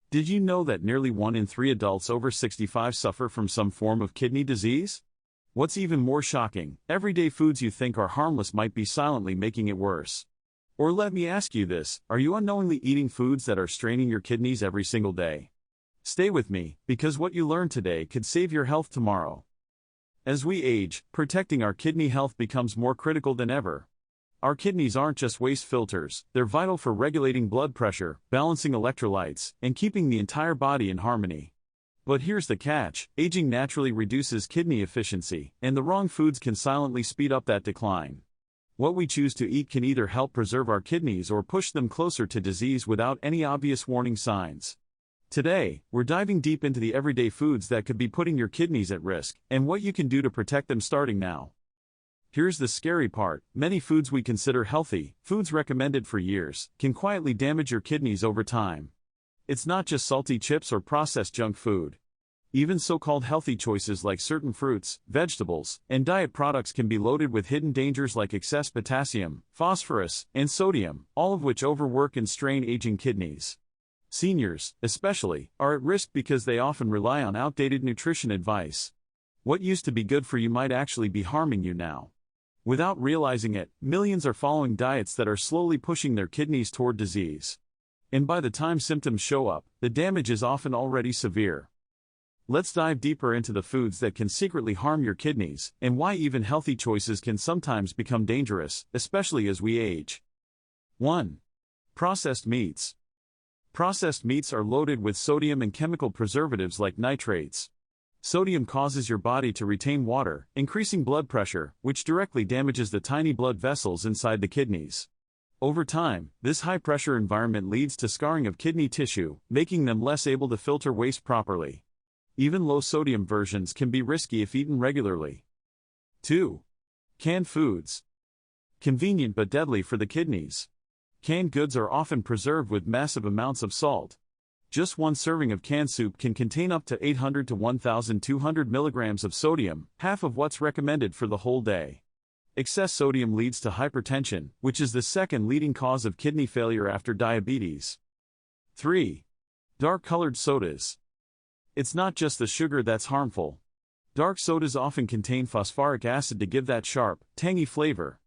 Did you know that nearly 1 in 3 adults over 65 suffer from some form of kidney disease? What's even more shocking, everyday foods you think are harmless might be silently making it worse. Or let me ask you this, are you unknowingly eating foods that are straining your kidneys every single day? Stay with me, because what you learn today could save your health tomorrow. As we age, protecting our kidney health becomes more critical than ever. Our kidneys aren't just waste filters, they're vital for regulating blood pressure, balancing electrolytes, and keeping the entire body in harmony. But here's the catch, aging naturally reduces kidney efficiency, and the wrong foods can silently speed up that decline. What we choose to eat can either help preserve our kidneys or push them closer to disease without any obvious warning signs. Today, we're diving deep into the everyday foods that could be putting your kidneys at risk, and what you can do to protect them starting now. Here's the scary part, many foods we consider healthy, foods recommended for years, can quietly damage your kidneys over time. It's not just salty chips or processed junk food. Even so-called healthy choices like certain fruits, vegetables, and diet products can be loaded with hidden dangers like excess potassium, phosphorus, and sodium, all of which overwork and strain aging kidneys. Seniors, especially, are at risk because they often rely on outdated nutrition advice. What used to be good for you might actually be harming you now. Without realizing it, millions are following diets that are slowly pushing their kidneys toward disease. And by the time symptoms show up, the damage is often already severe. Let's dive deeper into the foods that can secretly harm your kidneys, and why even healthy choices can sometimes become dangerous, especially as we age. 1. Processed meats. Processed meats are loaded with sodium and chemical preservatives like nitrates. Sodium causes your body to retain water, increasing blood pressure, which directly damages the tiny blood vessels inside the kidneys. Over time, this high-pressure environment leads to scarring of kidney tissue, making them less able to filter waste properly. Even low-sodium versions can be risky if eaten regularly. 2. Canned foods. Convenient but deadly for the kidneys. Canned goods are often preserved with massive amounts of salt. Just one serving of canned soup can contain up to 800 to 1,200 milligrams of sodium, half of what's recommended for the whole day. Excess sodium leads to hypertension, which is the second leading cause of kidney failure after diabetes. 3. Dark-colored sodas. It's not just the sugar that's harmful. Dark sodas often contain phosphoric acid to give that sharp, tangy flavor.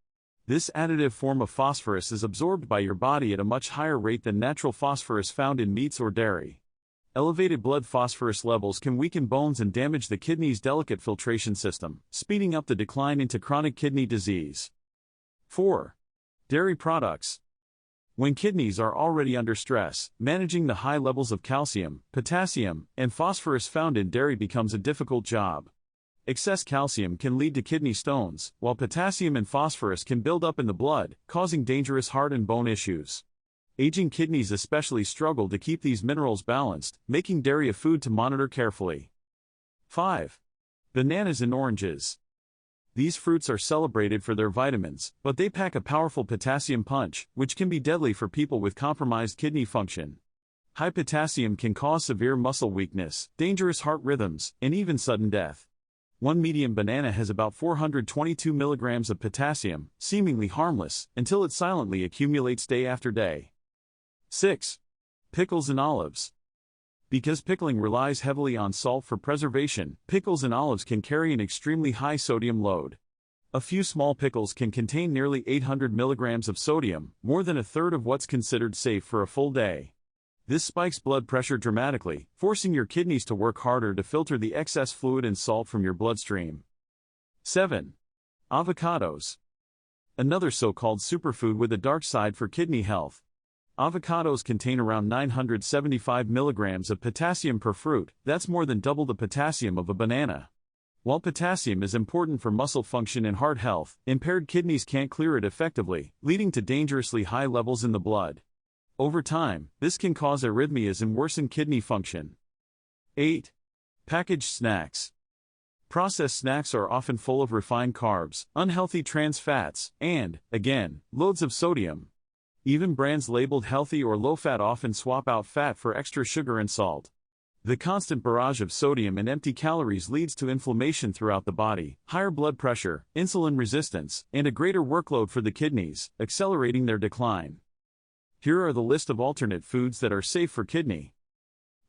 This additive form of phosphorus is absorbed by your body at a much higher rate than natural phosphorus found in meats or dairy. Elevated blood phosphorus levels can weaken bones and damage the kidney's delicate filtration system, speeding up the decline into chronic kidney disease. 4. Dairy products. When kidneys are already under stress, managing the high levels of calcium, potassium, and phosphorus found in dairy becomes a difficult job. Excess calcium can lead to kidney stones, while potassium and phosphorus can build up in the blood, causing dangerous heart and bone issues. Aging kidneys especially struggle to keep these minerals balanced, making dairy a food to monitor carefully. 5. Bananas and oranges. These fruits are celebrated for their vitamins, but they pack a powerful potassium punch, which can be deadly for people with compromised kidney function. High potassium can cause severe muscle weakness, dangerous heart rhythms, and even sudden death. One medium banana has about 422 milligrams of potassium, seemingly harmless, until it silently accumulates day after day. 6. Pickles and olives. Because pickling relies heavily on salt for preservation, pickles and olives can carry an extremely high sodium load. A few small pickles can contain nearly 800 milligrams of sodium, more than a third of what's considered safe for a full day. This spikes blood pressure dramatically, forcing your kidneys to work harder to filter the excess fluid and salt from your bloodstream. 7. Avocados. Another so-called superfood with a dark side for kidney health. Avocados contain around 975 milligrams of potassium per fruit, that's more than double the potassium of a banana. While potassium is important for muscle function and heart health, impaired kidneys can't clear it effectively, leading to dangerously high levels in the blood. Over time, this can cause arrhythmias and worsen kidney function. 8. Packaged snacks. Processed snacks are often full of refined carbs, unhealthy trans fats, and, again, loads of sodium. Even brands labeled healthy or low-fat often swap out fat for extra sugar and salt. The constant barrage of sodium and empty calories leads to inflammation throughout the body, higher blood pressure, insulin resistance, and a greater workload for the kidneys, accelerating their decline. Here are the list of alternate foods that are safe for kidney.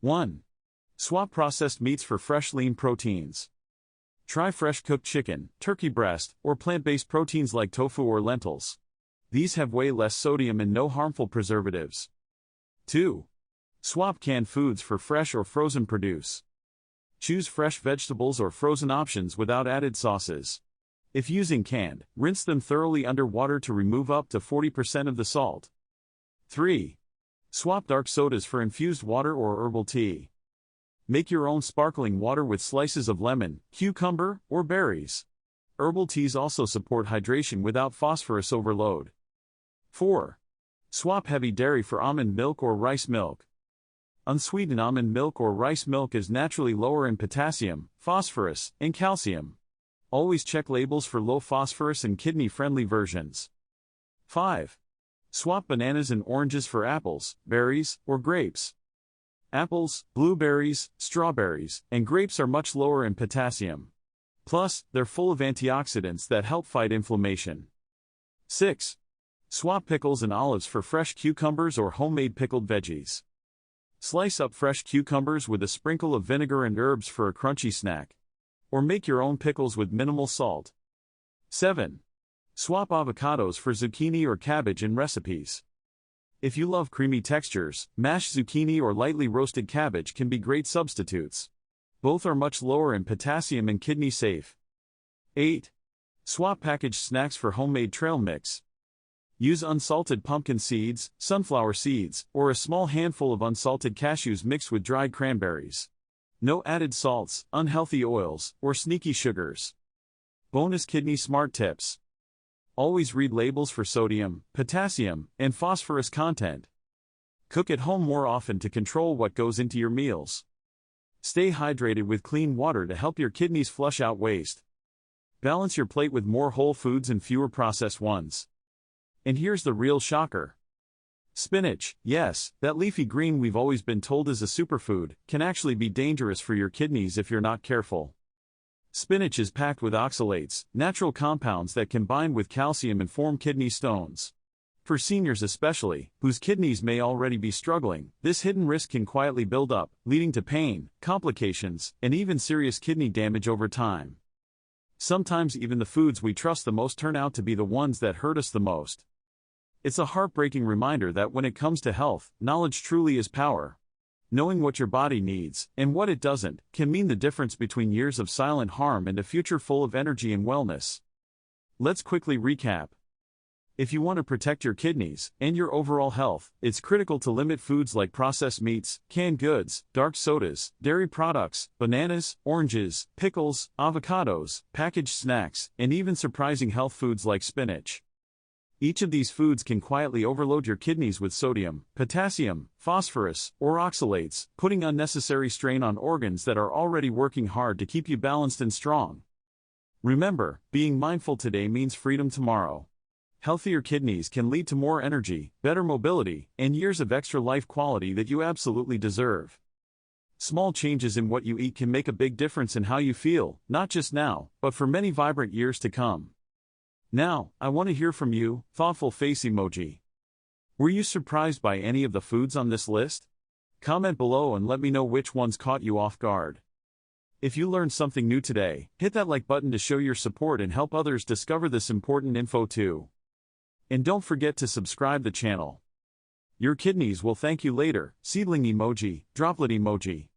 1. Swap processed meats for fresh lean proteins. Try fresh cooked chicken, turkey breast, or plant-based proteins like tofu or lentils. These have way less sodium and no harmful preservatives. 2. Swap canned foods for fresh or frozen produce. Choose fresh vegetables or frozen options without added sauces. If using canned, rinse them thoroughly under water to remove up to 40% of the salt. 3. Swap dark sodas for infused water or herbal tea. Make your own sparkling water with slices of lemon, cucumber, or berries. Herbal teas also support hydration without phosphorus overload. 4. Swap heavy dairy for almond milk or rice milk. Unsweetened almond milk or rice milk is naturally lower in potassium, phosphorus, and calcium. Always check labels for low phosphorus and kidney-friendly versions. 5. Swap bananas and oranges for apples, berries, or grapes. Apples, blueberries, strawberries, and grapes are much lower in potassium. Plus, they're full of antioxidants that help fight inflammation. 6. Swap pickles and olives for fresh cucumbers or homemade pickled veggies. Slice up fresh cucumbers with a sprinkle of vinegar and herbs for a crunchy snack. Or make your own pickles with minimal salt. 7. Swap avocados for zucchini or cabbage in recipes. If you love creamy textures, mashed zucchini or lightly roasted cabbage can be great substitutes. Both are much lower in potassium and kidney safe. 8. Swap packaged snacks for homemade trail mix. Use unsalted pumpkin seeds, sunflower seeds, or a small handful of unsalted cashews mixed with dried cranberries. No added salts, unhealthy oils, or sneaky sugars. Bonus kidney smart tips. Always read labels for sodium, potassium, and phosphorus content. Cook at home more often to control what goes into your meals. Stay hydrated with clean water to help your kidneys flush out waste. Balance your plate with more whole foods and fewer processed ones. And here's the real shocker. Spinach, yes, that leafy green we've always been told is a superfood, can actually be dangerous for your kidneys if you're not careful. Spinach is packed with oxalates, natural compounds that combine with calcium and form kidney stones. For seniors especially, whose kidneys may already be struggling, this hidden risk can quietly build up, leading to pain, complications, and even serious kidney damage over time. Sometimes even the foods we trust the most turn out to be the ones that hurt us the most. It's a heartbreaking reminder that when it comes to health, knowledge truly is power. Knowing what your body needs, and what it doesn't, can mean the difference between years of silent harm and a future full of energy and wellness. Let's quickly recap. If you want to protect your kidneys and your overall health, it's critical to limit foods like processed meats, canned goods, dark sodas, dairy products, bananas, oranges, pickles, avocados, packaged snacks, and even surprising health foods like spinach. Each of these foods can quietly overload your kidneys with sodium, potassium, phosphorus, or oxalates, putting unnecessary strain on organs that are already working hard to keep you balanced and strong. Remember, being mindful today means freedom tomorrow. Healthier kidneys can lead to more energy, better mobility, and years of extra life quality that you absolutely deserve. Small changes in what you eat can make a big difference in how you feel, not just now, but for many vibrant years to come. Now, I want to hear from you, thoughtful face emoji. Were you surprised by any of the foods on this list? Comment below and let me know which ones caught you off guard. If you learned something new today, hit that like button to show your support and help others discover this important info too. And don't forget to subscribe the channel. Your kidneys will thank you later. Seedling emoji, droplet emoji.